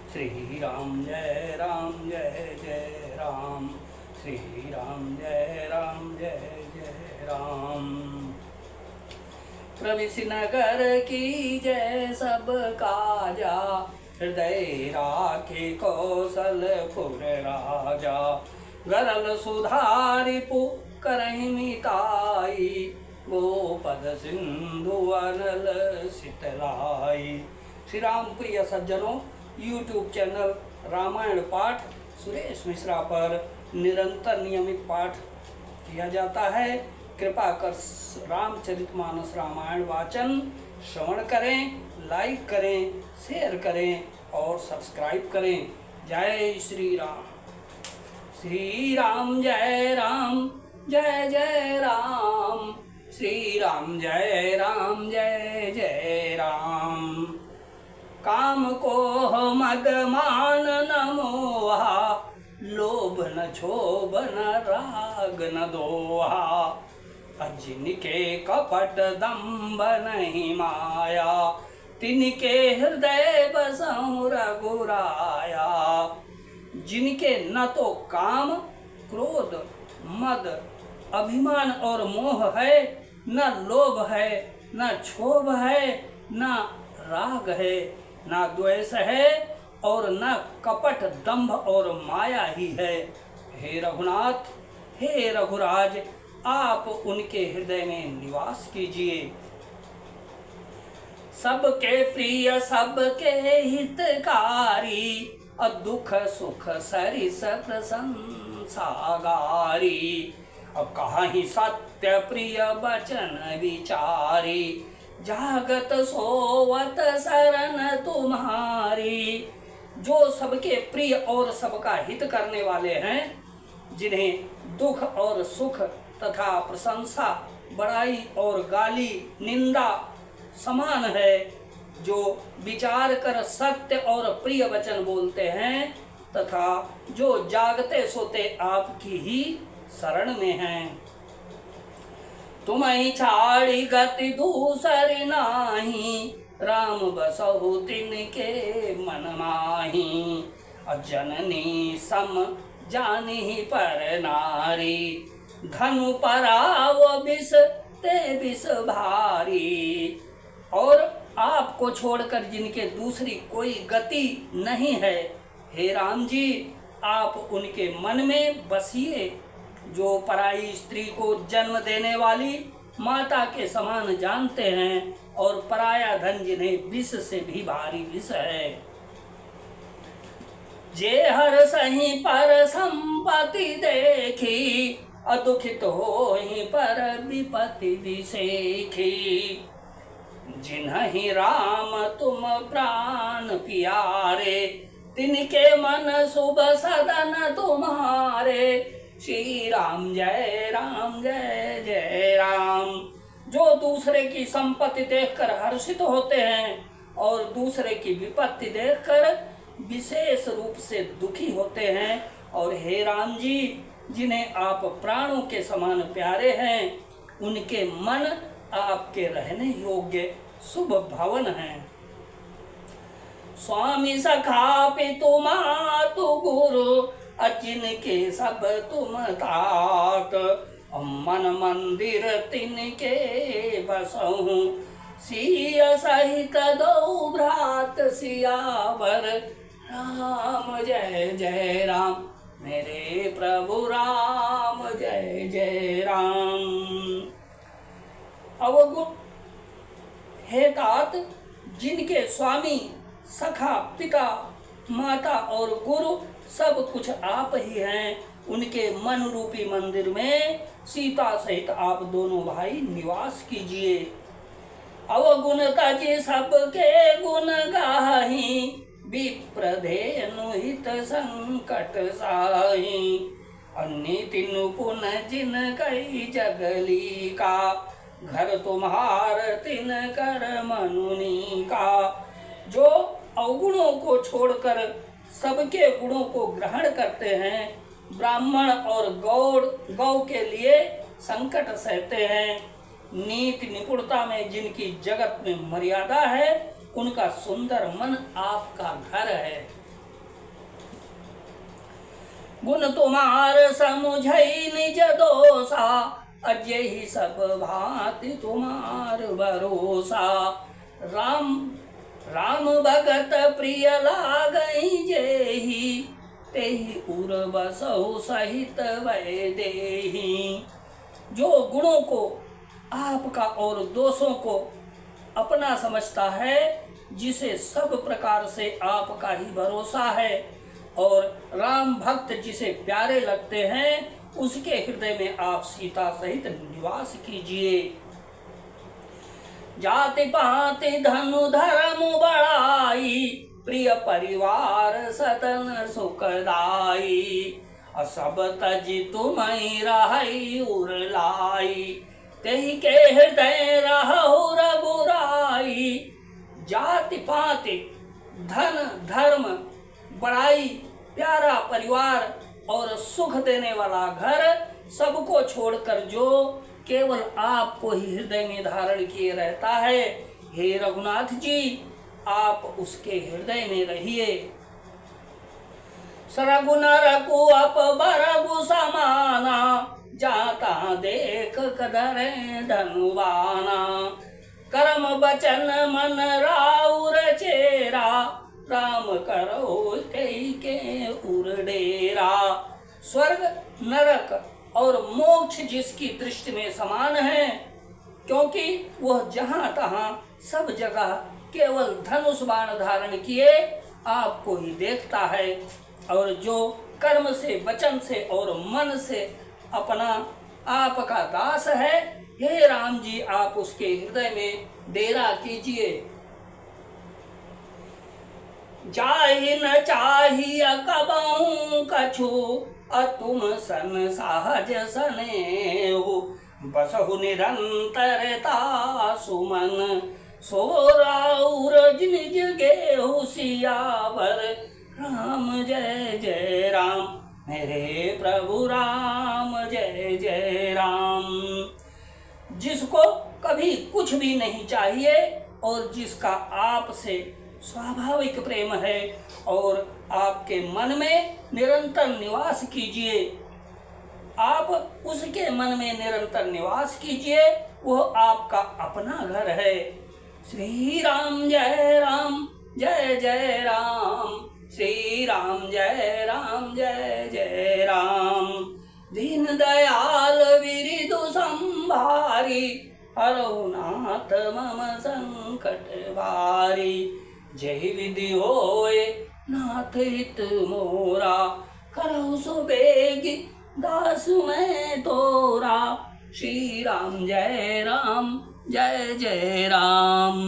श्री राम जय जय राम, श्री राम जय राम। प्रविश नगर की जय सब काजा, हृदय राखे कौशलपुर राजा। गरल सुधारि करहि मिताई, गोपद सिंधु अनल शीतलाई। श्री राम प्रिय सज्जनों, यूट्यूब चैनल रामायण पाठ सुरेश मिश्रा पर निरंतर नियमित पाठ किया जाता है। कृपा कर रामचरितमानस रामायण वाचन श्रवण करें, लाइक करें, शेयर करें और सब्सक्राइब करें। जय श्री राम। श्री राम जय जय राम, श्री राम जय राम। काम को मद मान न मोहा, लोभ न क्षोभ न राग न दोहा। जिनके कपट दंभ नहीं माया, तिनके हृदय बसहु रघुराया। जिनके न तो काम क्रोध मद अभिमान और मोह है, न लोभ है, न क्षोभ है, न राग है, न द्वेष है और न कपट दंभ और माया ही है। हे रघुनाथ, हे रघुराज, आप उनके हृदय में निवास कीजिए। सबके प्रिय सबके हितकारी, दुख सुख सरिस प्रशंसागारी। कहीं सत्य प्रिय वचन विचारी, जागत सोवत शरण तुम्हारी। जो सबके प्रिय और सबका हित करने वाले हैं, जिन्हें दुख और सुख तथा प्रशंसा, बड़ाई और गाली निंदा समान है, जो विचार कर सत्य और प्रिय वचन बोलते हैं तथा जो जागते सोते आपकी ही शरण में हैं। तुम्हें छाड़ी गति दूसरी नाही, राम बसहु तिनके मन माही। जननी सम जानी पर नारी, धनु पराव विष ते विष भारी। और आपको छोड़कर जिनके दूसरी कोई गति नहीं है, हे राम जी, आप उनके मन में बसिए। जो पराई स्त्री को जन्म देने वाली माता के समान जानते हैं और पराया धन जिन्हें विष से भी भारी विष है। जे हर सही पर संपत्ति देखी, अदुखित होहि पर विपत्ति विसेखी। जिन्हि राम तुम प्राण प्यारे, तिनके मन शुभ सदन तुम्हारे। श्री राम जय जय राम। जो दूसरे की संपत्ति देखकर हर्षित होते हैं और दूसरे की विपत्ति देखकर विशेष रूप से दुखी होते हैं, और हे राम जी, जिन्हें आप प्राणों के समान प्यारे हैं, उनके मन आपके रहने योग्य शुभ भवन हैं। स्वामी सखा पितु मातु गुरु, अचिन के सब तुम तात। मन मंदिर तिनके बसहु, सिय सहित दो भ्रात सियावर। राम जय राम, मेरे प्रभु राम जय राम। अवगुण हे तात, जिनके स्वामी सखा पिता माता और गुरु सब कुछ आप ही हैं, उनके मन रूपी मंदिर में सीता सहित आप दोनों भाई निवास कीजिए। अवगुण तजि सबके गुण गाही, विप्रधेनु हित संकट साही। नीति नुपुन जिन कई जगली का, घर तुम्हार तिन कर मनुनी का। जो अवगुणों को छोड़कर सबके गुणों को ग्रहण करते हैं, ब्राह्मण और गौ के लिए संकट सहते हैं, नीति निपुणता में जिनकी जगत में मर्यादा है, उनका सुंदर मन आपका घर है। गुण तुम्हार समुझई निज दोषा, अजहि सब भांति तुम्हार भरोसा। राम राम भगत प्रिय लागई जेहि, तेहि उर बसहु सहित वैदेही। जो गुणों को आपका और दोषों को अपना समझता है, जिसे सब प्रकार से आपका ही भरोसा है, और राम भक्त जिसे प्यारे लगते हैं, उसके हृदय में आप सीता सहित निवास कीजिए। जाति पाति धनु धर्म बढ़ाई, प्रिय परिवार सदन सुखदाई। सब तजि तुम्हि रहई उरलाई, तेहि के हृदय रहु रघुराई। जाति पाति धन धर्म बड़ाई, प्यारा परिवार और सुख देने वाला घर, सबको छोड़कर जो केवल आपको ही हृदय में धारण किए रहता है, हे रघुनाथ जी, आप उसके हृदय में रहिए। सरगुन रघु अप बरगु समाना, जाता देख कदरे धनुवाना। कर्म बचन मन राउर चेरा, राम करो तेई के उर डेरा। स्वर्ग नरक और मोक्ष जिसकी दृष्टि में समान है, क्योंकि वह जहाँ तहाँ सब जगह केवल धनुष बाण धारण किए आपको ही देखता है, और जो कर्म से वचन से और मन से अपना आपका दास है, हे राम जी, आप उसके हृदय में डेरा कीजिए। जाहि न चाहिए कबहु कछु, अतुम सन सहज सनेहु। बसहु निरंतरता सुमन, सो राउर निज गेहु सियावर। राम जय जय राम, मेरे प्रभु राम जय जय राम। जिसको कभी कुछ भी नहीं चाहिए और जिसका आपसे स्वाभाविक प्रेम है, और आपके मन में निरंतर निवास कीजिए। आप उसके मन में निरंतर निवास कीजिए, वह आपका अपना घर है। श्री राम जय राम जय जय राम, श्री राम जय राम जय जय राम। दीन दयाल विरिदु संभारी, हरहु नाथ मम संकट भारी। जय विधि होए नाथ हित मोरा, करहु सुबेगी दास मैं तोरा। श्री राम जय राम जय जय राम।